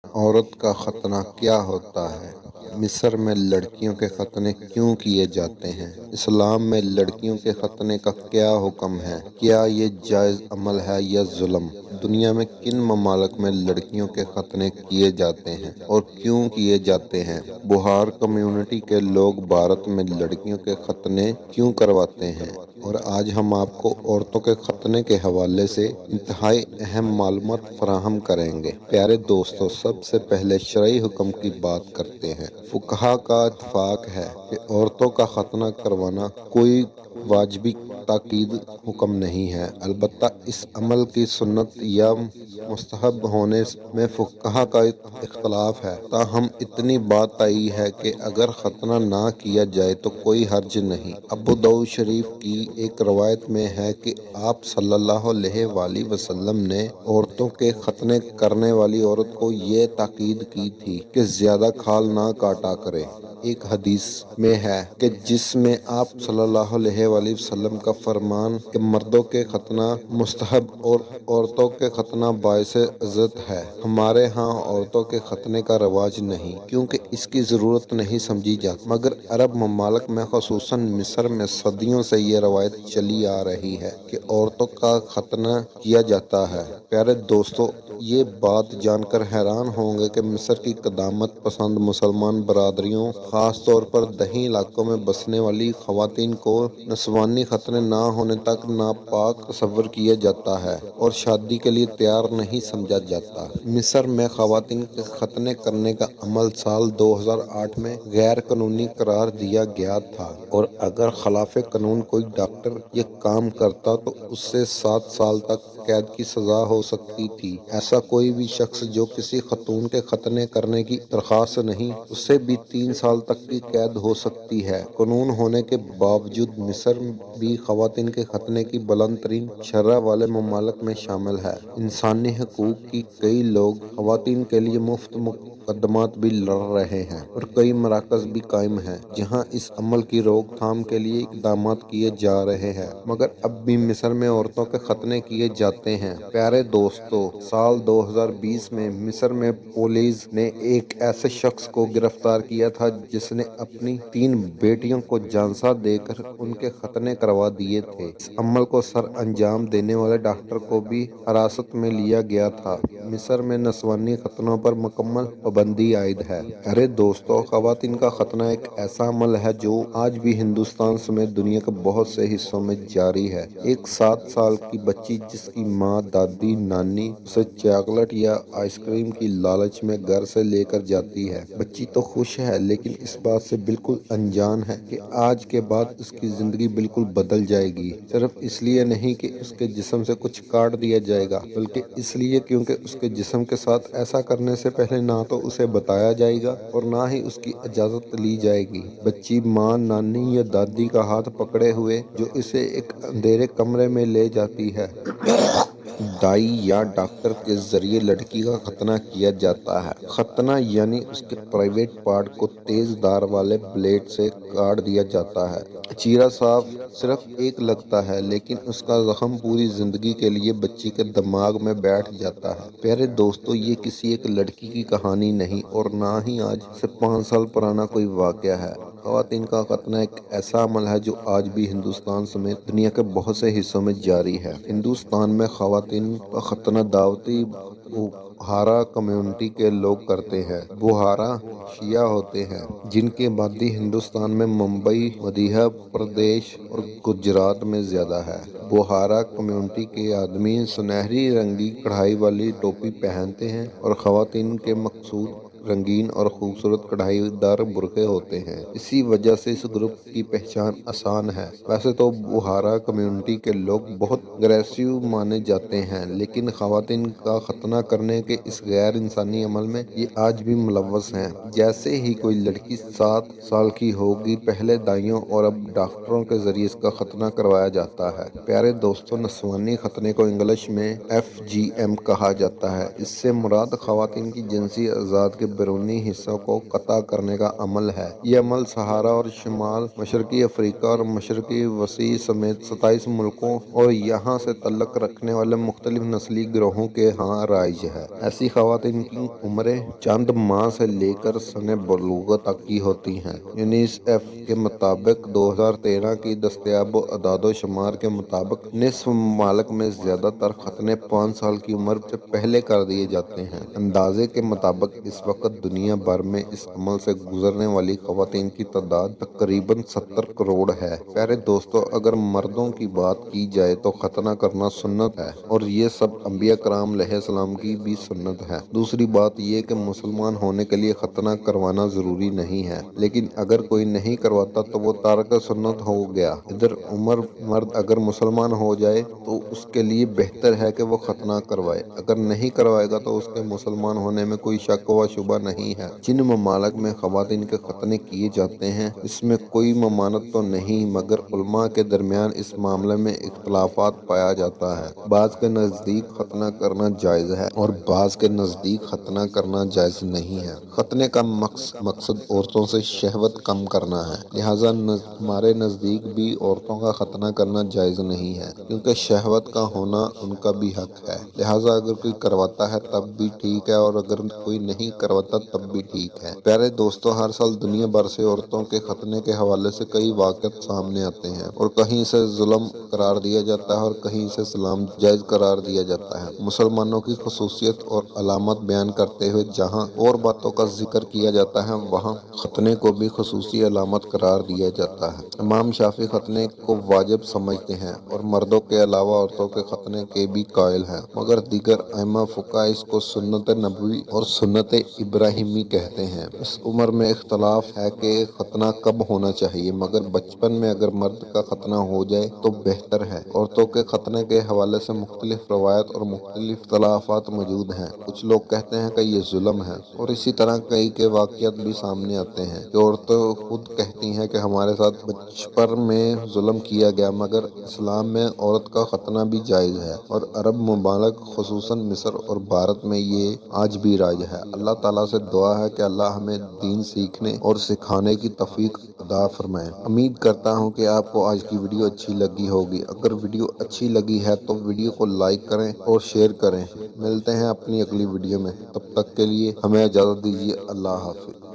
عورت کا ختنہ کیا ہوتا ہے؟ مصر میں لڑکیوں کے ختنے کیوں کیے جاتے ہیں؟ اسلام میں لڑکیوں کے ختنے کا کیا حکم ہے؟ کیا یہ جائز عمل ہے یا ظلم؟ دنیا میں کن ممالک میں لڑکیوں کے ختنے کیے جاتے ہیں اور کیوں کیے جاتے ہیں؟ بہار کمیونٹی کے لوگ بھارت میں لڑکیوں کے ختنے کیوں کرواتے ہیں؟ اور آج ہم آپ کو عورتوں کے ختنے کے حوالے سے انتہائی اہم معلومات فراہم کریں گے۔ پیارے دوستو، سب سے پہلے شرعی حکم کی بات کرتے ہیں۔ فقہا کا اتفاق ہے کہ عورتوں کا ختنہ کروانا کوئی واجبی تاکید حکم نہیں ہے، البتہ اس عمل کی سنت یا مستحب ہونے میں فقہا کا اختلاف ہے۔ تاہم اتنی بات طے ہے کہ اگر ختنہ نہ کیا جائے تو کوئی حرج نہیں۔ ابو داؤد شریف کی ایک روایت میں ہے کہ آپ صلی اللہ علیہ وآلہ وسلم نے عورتوں کے ختنے کرنے والی عورت کو یہ تاکید کی تھی کہ زیادہ کھال نہ کاٹا کرے۔ ایک حدیث میں ہے کہ جس میں آپ صلی اللہ علیہ وآلہ وسلم کا فرمان کہ مردوں کے ختنہ مستحب اور عورتوں کے ختنہ باعث عزت ہے۔ ہمارے ہاں عورتوں کے ختنے کا رواج نہیں، کیونکہ اس کی ضرورت نہیں سمجھی جاتی، مگر عرب ممالک میں خصوصاً مصر میں صدیوں سے یہ روایت چلی آ رہی ہے کہ عورتوں کا ختنہ کیا جاتا ہے۔ پیارے دوستو، یہ بات جان کر حیران ہوں گے کہ مصر کی قدامت پسند مسلمان برادریوں، خاص طور پر دیہی علاقوں میں بسنے والی خواتین کو نسوانی ختنے نہ ہونے تک ناپاک تصور کیا جاتا ہے اور شادی کے لیے تیار نہیں سمجھا جاتا۔ مصر میں خواتین کے ختنے کرنے کا عمل سال 2008 میں غیر قانونی قرار دیا گیا تھا، اور اگر خلاف قانون کوئی ڈاکٹر یہ کام کرتا تو اس سے 7 سال تک قید کی سزا ہو سکتی تھی۔ ایسا کوئی بھی شخص جو کسی خاتون کے ختنے کرنے کی درخواست نہیں، اس سے بھی 3 سال تک کی قید ہو سکتی ہے۔ قانون ہونے کے باوجود مصر بھی خواتین کے ختنے کی بلند ترین شرح والے ممالک میں شامل ہے۔ انسانی حقوق کی کئی لوگ خواتین کے لیے مفت مقدمات بھی لڑ رہے ہیں، اور کئی مراکز بھی قائم ہیں جہاں اس عمل کی روک تھام کے لیے اقدامات کیے جا رہے ہیں، مگر اب بھی مصر میں عورتوں کے ختنے کیے جاتے ہیں۔ پیارے دوستو، سال 2020 میں مصر میں پولیس نے ایک ایسے شخص کو گرفتار کیا تھا جس نے اپنی 3 بیٹیوں کو جانسا دے کر ان کے ختنے کروا دیے تھے۔ اس عمل کو سر انجام دینے والے ڈاکٹر کو بھی حراست میں لیا گیا تھا۔ مصر میں نسوانی ختنوں پر مکمل پابندی عائد ہے۔ ارے دوستو، خواتین کا ختنہ ایک ایسا عمل ہے جو آج بھی ہندوستان سمیت دنیا کے بہت سے حصوں میں جاری ہے۔ ایک 7 سال کی بچی جس کی ماں، دادی، نانی اسے چاکلیٹ یا آئس کریم کی لالچ میں گھر سے لے کر جاتی ہے، بچی تو خوش ہے لیکن اس بات سے بالکل انجان ہے کہ آج کے بعد اس کی زندگی بالکل بدل جائے گی۔ صرف اس لیے نہیں کہ اس کے جسم سے کچھ کاٹ دیا جائے گا، بلکہ اس لیے کیونکہ اس کے جسم کے ساتھ ایسا کرنے سے پہلے نہ تو اسے بتایا جائے گا اور نہ ہی اس کی اجازت لی جائے گی۔ بچی ماں، نانی یا دادی کا ہاتھ پکڑے ہوئے جو اسے ایک اندھیرے کمرے میں لے جاتی ہے۔ دائی یا ڈاکٹر کے ذریعے لڑکی کا ختنہ کیا جاتا ہے۔ ختنہ یعنی اس کے پرائیویٹ پارٹ کو تیز دھار والے بلیڈ سے کاٹ دیا جاتا ہے۔ چیرہ صرف ایک لگتا ہے، لیکن اس کا زخم پوری زندگی کے لیے بچی کے دماغ میں بیٹھ جاتا ہے۔ پیارے دوستو، یہ کسی ایک لڑکی کی کہانی نہیں اور نہ ہی آج سے 5 سال پرانا کوئی واقعہ ہے۔ خواتین کا ختنہ ایک ایسا عمل ہے جو آج بھی ہندوستان سمیت دنیا کے بہت سے حصوں میں جاری ہے۔ ہندوستان میں خواتین کا ختنہ دعوتی بوہرا کمیونٹی کے لوگ کرتے ہیں۔ بوہرا شیعہ ہوتے ہیں جن کی آبادی ہندوستان میں ممبئی، مدھیہ پردیش اور گجرات میں زیادہ ہے۔ بوہرا کمیونٹی کے آدمی سنہری رنگی کڑھائی والی ٹوپی پہنتے ہیں اور خواتین کے مخصوص رنگین اور خوبصورت کڑھائی دار برقعے ہوتے ہیں۔ اسی وجہ سے اس گروپ کی پہچان آسان ہے۔ ویسے تو بوہرا کمیونٹی کے لوگ بہت اگریسو مانے جاتے ہیں، لیکن خواتین کا ختنہ کرنے کے اس غیر انسانی عمل میں یہ آج بھی ملوث ہیں۔ جیسے ہی کوئی لڑکی 7 سال کی ہوگی، پہلے دائیوں اور اب ڈاکٹروں کے ذریعے اس کا ختنہ کروایا جاتا ہے۔ پیارے دوستو، نسوانی ختنے کو انگلش میں FGM کہا جاتا ہے۔ اس سے مراد خواتین کی جنسی اعضاء کے بیرونی حصوں کو قطع کرنے کا عمل ہے۔ یہ عمل صحارا اور شمال مشرقی افریقہ اور مشرقی وسیع سمیت 27 ملکوں اور یہاں سے تعلق رکھنے والے مختلف نسلی گروہوں کے ہاں رائج ہے۔ ایسی خواتین کی عمریں چند ماہ سے لے کر سن بلوغت تک کی ہوتی ہیں۔ یونیسیف کے مطابق 2013 کی دستیاب اعداد و شمار کے مطابق نصف ممالک میں زیادہ تر ختنے 5 سال کی عمر سے پہلے کر دیے جاتے ہیں۔ اندازے کے مطابق اس وقت دنیا بھر میں اس عمل سے گزرنے والی خواتین کی تعداد تقریباً 70 کروڑ ہے۔ پیارے دوستو، اگر مردوں کی بات کی جائے تو ختنہ کرنا سنت ہے اور یہ سب انبیاء کرام علیہ السلام کی بھی سنت ہے۔ دوسری بات یہ کہ مسلمان ہونے کے لیے ختنہ کروانا ضروری نہیں ہے، لیکن اگر کوئی نہیں کرواتا تو وہ تارک سنت ہو گیا۔ ادھر مرد اگر مسلمان ہو جائے تو اس کے لیے بہتر ہے کہ وہ ختنہ کروائے، اگر نہیں کروائے گا تو اس کے مسلمان ہونے میں کوئی شک و شبہ نہیں ہے۔ جن ممالک میں خواتین کے ختنے کیے جاتے ہیں اس میں کوئی ممانعت تو نہیں، مگر علماء کے درمیان اس معاملے میں اختلافات پایا جاتا ہے۔ بعض کے نزدیک ختنہ کرنا جائز ہے اور بعض کے نزدیک ختنہ کرنا جائز نہیں ہے۔ ختنے کا مقصد عورتوں سے شہوت کم کرنا ہے، لہٰذا ہمارے نزدیک بھی عورتوں کا ختنہ کرنا جائز نہیں ہے، کیونکہ شہوت کا ہونا ان کا بھی حق ہے۔ لہٰذا اگر کوئی کرواتا ہے تب بھی ٹھیک ہے اور اگر کوئی نہیں کرواتا تب بھی ٹھیک ہے۔ پیارے دوستو، ہر سال دنیا بھر سے عورتوں کے ختنے کے حوالے سے کئی واقعات سامنے آتے ہیں اور کہیں سے ظلم قرار دیا جاتا ہے اور کہیں سے اسلام جائز قرار دیا جاتا ہے۔ مسلمانوں کی خصوصیت اور علامت بیان کرتے ہوئے جہاں اور باتوں کا ذکر کیا جاتا ہے وہاں ختنے کو بھی خصوصی علامت قرار دیا جاتا ہے۔ امام شافعی ختنے کو واجب سمجھتے ہیں اور مردوں کے علاوہ عورتوں کے ختنے کے بھی قائل ہیں، مگر دیگر ائمہ فقہا اس کو سنت نبوی اور سنت ابراہیمی کہتے ہیں۔ اس عمر میں اختلاف ہے کہ ختنہ کب ہونا چاہیے، مگر بچپن میں اگر مرد کا ختنہ ہو جائے تو بہتر ہے۔ عورتوں کے ختنے کے حوالے سے مختلف روایات اور مختلف اختلافات موجود ہیں۔ کچھ لوگ کہتے ہیں کہ یہ ظلم ہے اور اسی طرح کئی کے واقعات بھی سامنے آتے ہیں کہ عورتیں خود کہتی ہیں کہ ہمارے ساتھ بچپن میں ظلم کیا گیا، مگر اسلام میں عورت کا ختنہ بھی جائز ہے اور عرب ممالک خصوصاً مصر اور بھارت میں یہ آج بھی رائج ہے۔ اللہ تعالیٰ سے دعا ہے کہ اللہ ہمیں دین سیکھنے اور سکھانے کی توفیق عطا فرمائے۔ امید کرتا ہوں کہ آپ کو آج کی ویڈیو اچھی لگی ہوگی۔ اگر ویڈیو اچھی لگی ہے تو ویڈیو کو لائک کریں اور شیئر کریں۔ ملتے ہیں اپنی اگلی ویڈیو میں، تب تک کے لیے ہمیں اجازت دیجیے۔ اللہ حافظ۔